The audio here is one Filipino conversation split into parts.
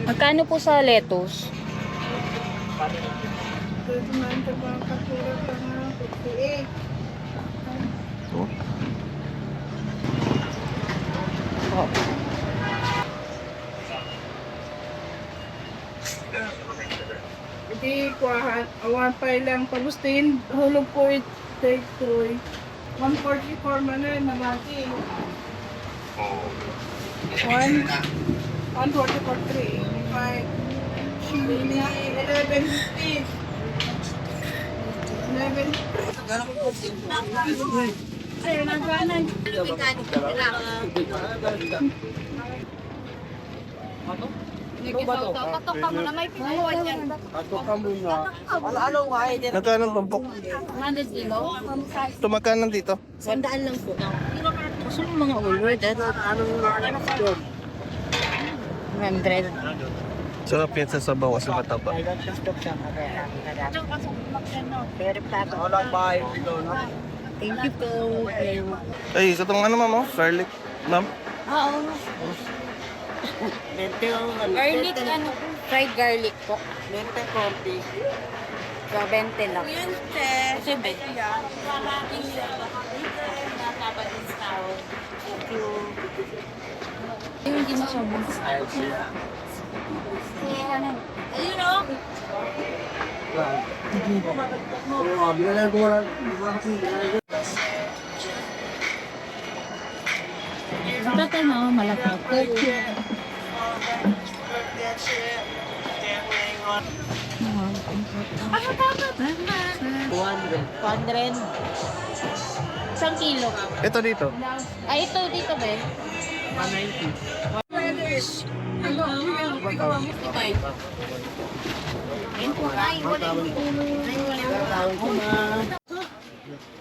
Magkano po sa lettuce? Oh. Hindi kuha, awan pa ilang pagustin, hulog ko take to 144 man na nabati. 144.3, 5, 11.50. 11. Ay, nagkanan. Katok ka muna, may pinuwan yan. Nagkano ang tumpok? 100 kilo? Ito magkano dito? 100 lang po. Gusto mo mga ulward? 100. Sarap yan sa sabaw kasi mataba. Thank you po. Ay, ito tong ano ma'am, oh, garlic. Ma'am? Oo. Garlic, ano? Fried garlic po. 20 konti. So, 20 lang. Yun, che. Kasi 20. Thank you. Yung hindi masabog. Ayun o. Tatay na, malapit. Ano dapat? 200. Isang kilo. Ito dito. Ay, ito dito ba? 190.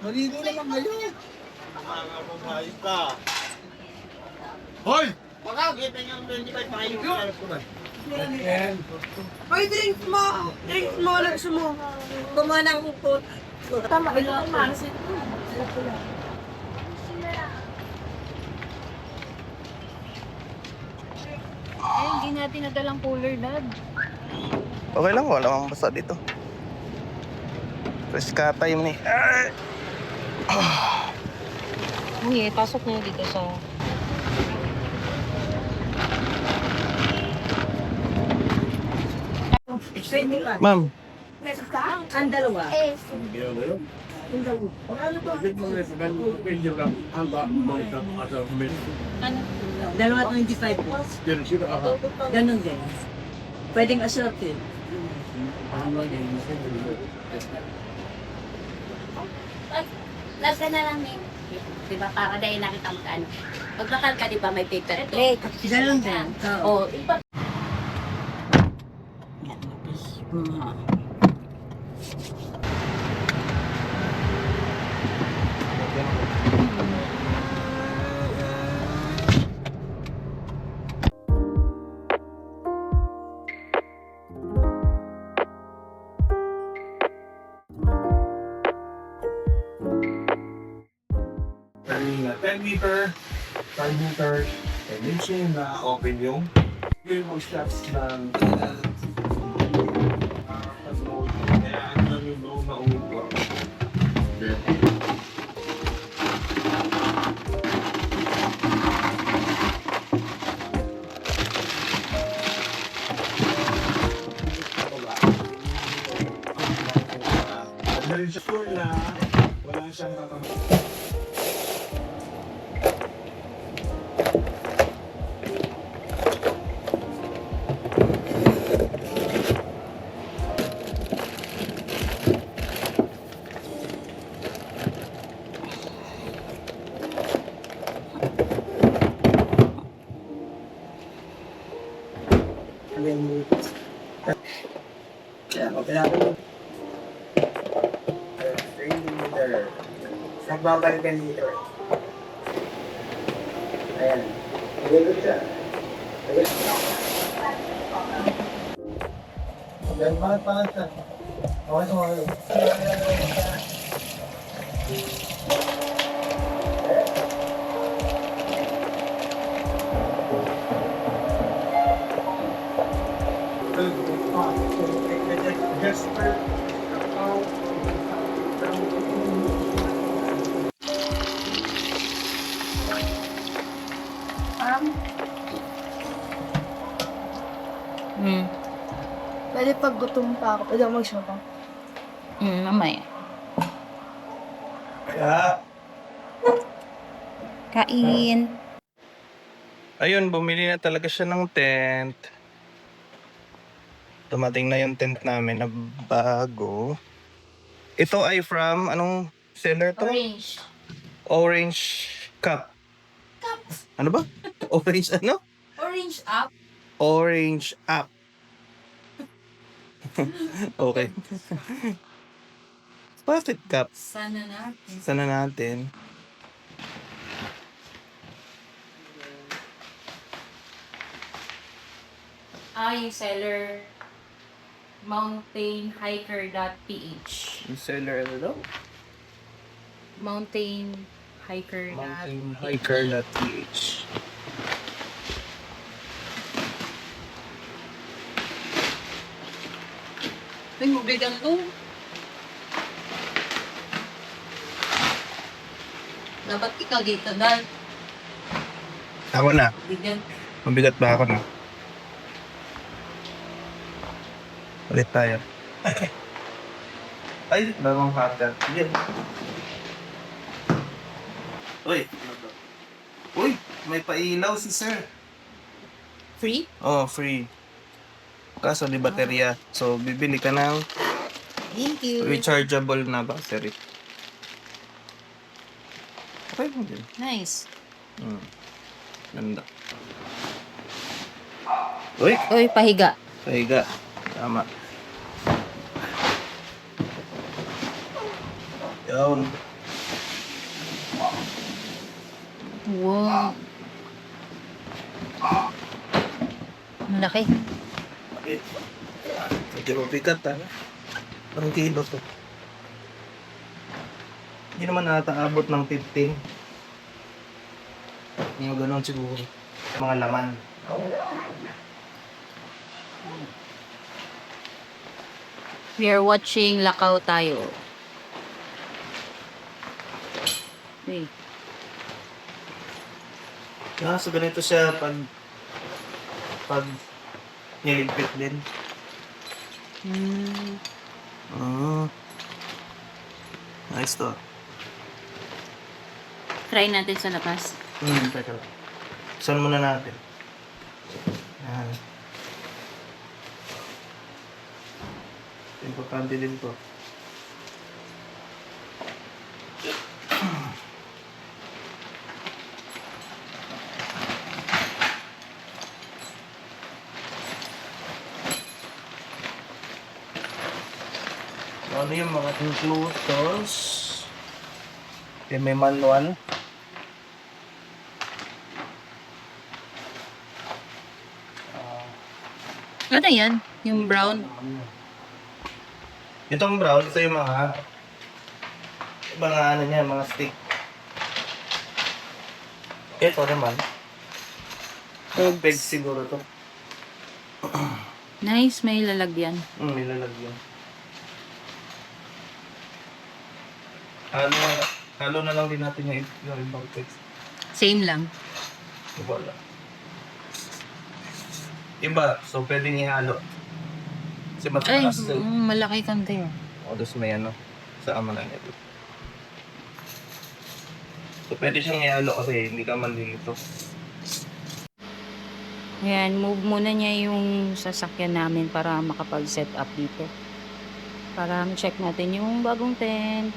Maligo naman kayo. Hoy! Baka, kita niyo ang 25 pa kayo. Hoy, drinks mo! Drinks mo, lang mo. Kumanang upot. Tama, ilang masin. Ay, hindi natin nadalang cooler, Dad. Okay lang, wala akong basa dito. Fresh katay mo ni. Uy, pasok na dito sa... Ma'am, Ang dalawa. Ano? Dalawa 25 po. Ganun din. Pwedeng assorted. Lasa na lang eh. Diba, para dahil nakita mo ka ano. Pag bakal ka, diba, may paper plate. Ganun din. O, iba. Carrying a 10 meter 5 meters. And then siya na open yung steps ng pag-load. Kaya ano lang yung load na umipot. Dahil siya sure na wala siyang tatanong. Kaya kapilado mo. 3 meter. Nagbabalik ang meter. Ayan. Nagulog siya. Then, bakit pa siya? Okay, okay. Jasper. Pwede pag gutom pa ako, pwede ako mag-shopping. Mamaya. Kaya, Kain. ayun, bumili na talaga siya ng tent. Dumating na yung tent namin na bago. Ito ay from, anong seller to? Orange. Orange Cup. Ano ba? Orange ano? Orange up. Orange App. Okay. Bakit cup? Sana natin. Sana natin. Yung seller mountainhiker.ph. Yung seller ano daw? Mountainhiker.ph. Mountainhiker.ph. Ay, mabigan to. Dapat ikaw dito, Dan. Ako na. Bigan. Mabigat ba ako na? Ulit tayo. Ay, bagong cutter. Yan. Uy. Uy, may pailaw si sir. Free? Oh, free. Kaso di baterya. So, bibili ka ng Thank you. rechargeable na battery. Okay mo din. Nice. Ganda. Uy, Uy, pahiga. pahiga. Tama. Yun. Wow. Malaki. Okay. Medyo mabigat ha. Parang kilo to. Hindi naman nataabot ng 15. Hindi mo ganun siguro. Mga laman. We are watching Lakaw tayo. Hey. So ganito siya pag niligpit din. Nice to. Try natin sa labas. Teka lang. Saan muna natin? Yan. Importante din to. Ano yung mga inclusions? May manual. Ano yan? Yung brown? Itong brown, ito yung mga ano niya, mga stick. Ito naman. Peg siguro to. Nice, may lalagyan. May lalagyan. Halo na lang din natin yung ibang pegs. Same lang. Wala. Iba, so pwedeng ihalo. Kasi Ay, mataas to. malaki kante. O, tapos may ano, sa amalan nito. So pwede siyang ihalo kasi hindi ka malilito. Ayan, move muna niya yung sasakyan namin para makapag-set up dito. Para check natin yung bagong tent.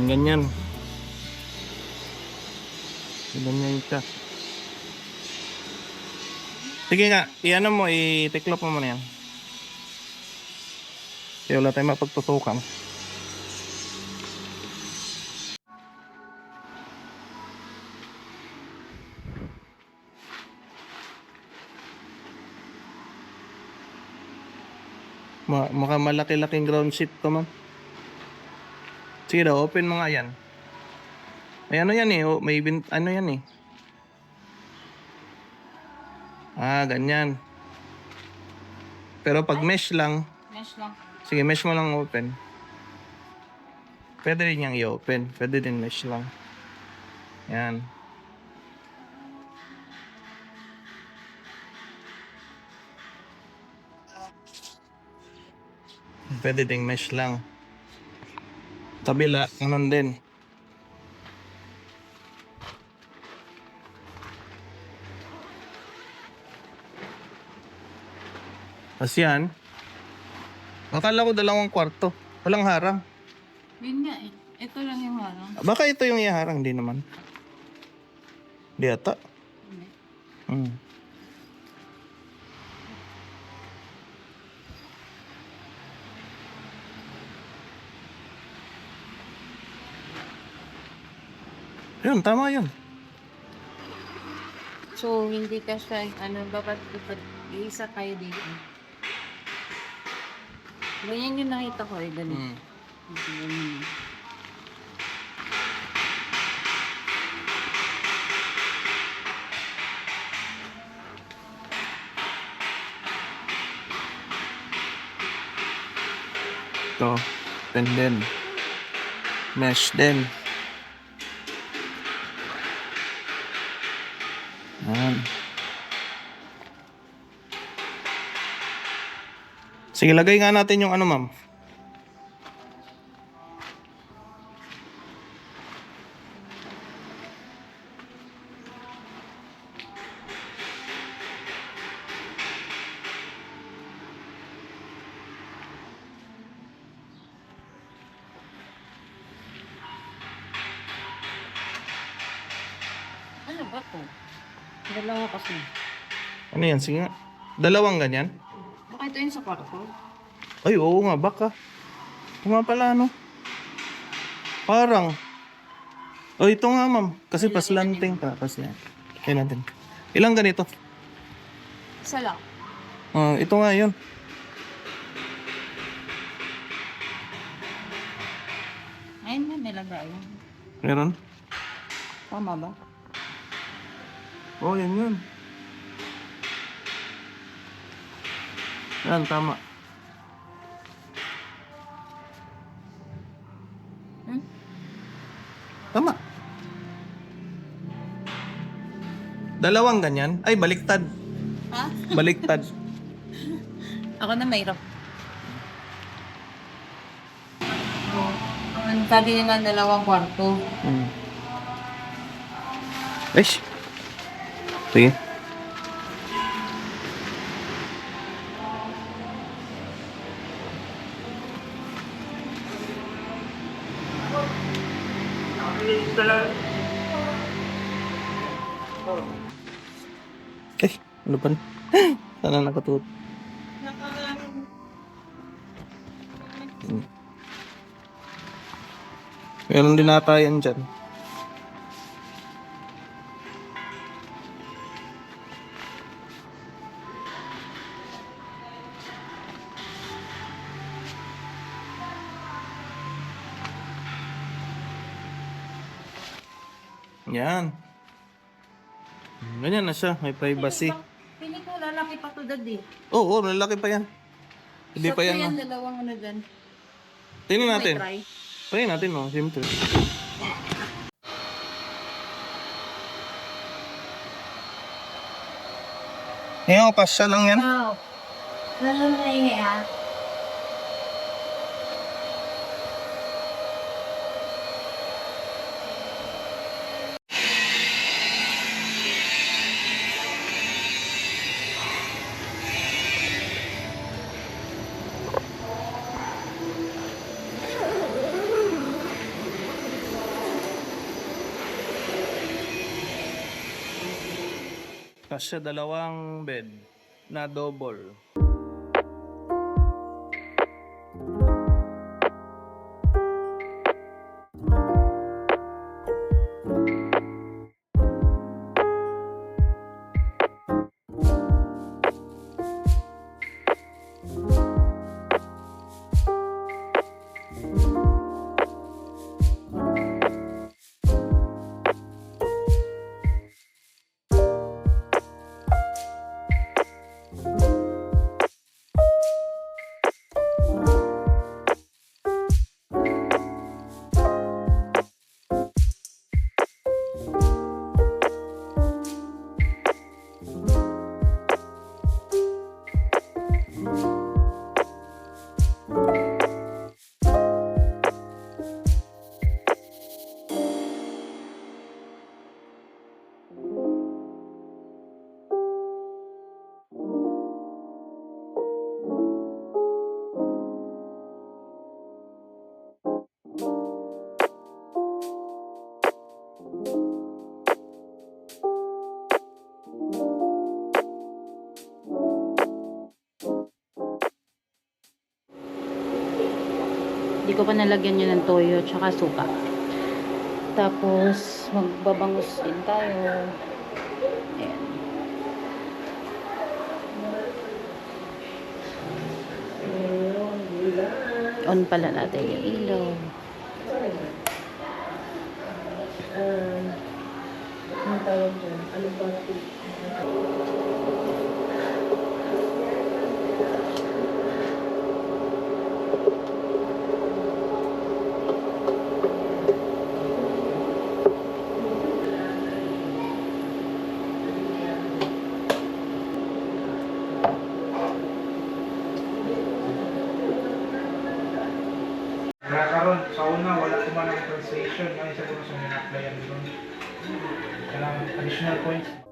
Ganyan. Ganyan siya. Sige nga, i-ano mo, i-tiklop mo muna yan. Kaya wala tayong mapagtutukan. Maka malaki-laking ground sheet to, ma'am. Sige daw, open mo nga yan. May ano yan eh, ano yan eh. Ganyan. Pero pag mesh lang, Mesh lang. sige, mesh mo lang open. Pwede rin niyang i-open. Pwede din mesh lang. Yan. Pwede ding mesh lang. Kabila, ganun din. Tapos yan. Akala ko 2 kwarto. Walang harang. Yun nga eh. Ito lang yung harang. Baka ito yung iharang, hindi naman. Hindi ata. Hmm. Yun, tama yun. So, hindi ka siya, dapat isa kayo dito. Ganyan yung nakita ko eh, ganun. Ganyan. Ito. Pen din. Mesh din. Yan. Sige, lagay nga natin yung ano, ma'am. Ako. Dalawa kasi. Ano yan? Sige nga. Dalawang ganyan? Baka ito yun sa kwarto. Ay, oo nga, baka. Oo nga pala, no? Parang. Oh, ito nga, ma'am. Kasi paslanting ka. Kasi yan. Kaya natin. Ilang ganito? Isa lang. Ito nga yun. Ayun na, nilagay. Meron? Tama ba? Oo, yan yun. Yan, tama. Hmm? Tama. Dalawang ganyan? Ay, baliktad. Ha? Baliktad. Ako na mayroon. Ang sabi nila dalawang kwarto. Eish. Sige. Eh, ano pa? Sana nakatut. Meron din ata yan dyan. Yan. Ganyan na siya. May privacy. Pili ko lalaki pa to dad eh. Oo, lalaki pa yan. Hindi pa yan. yan, No? dalawang ano dyan. Tingnan natin. May try. Tingnan natin, no? Siyempre. Ngayon, kasya lang yan. Wow. Lalo na yan. Kasya dalawang bed na double. Hindi ko pa nalagyan yun ng toyo tsaka suka. Tapos, magbabangus din tayo. Ayan. On pala natin yung ilaw. Ano tawag dyan? Ano ba? Karon sa una wala ko man ang translation, ay siguro sa mga applyan doon. Kailangan additional points.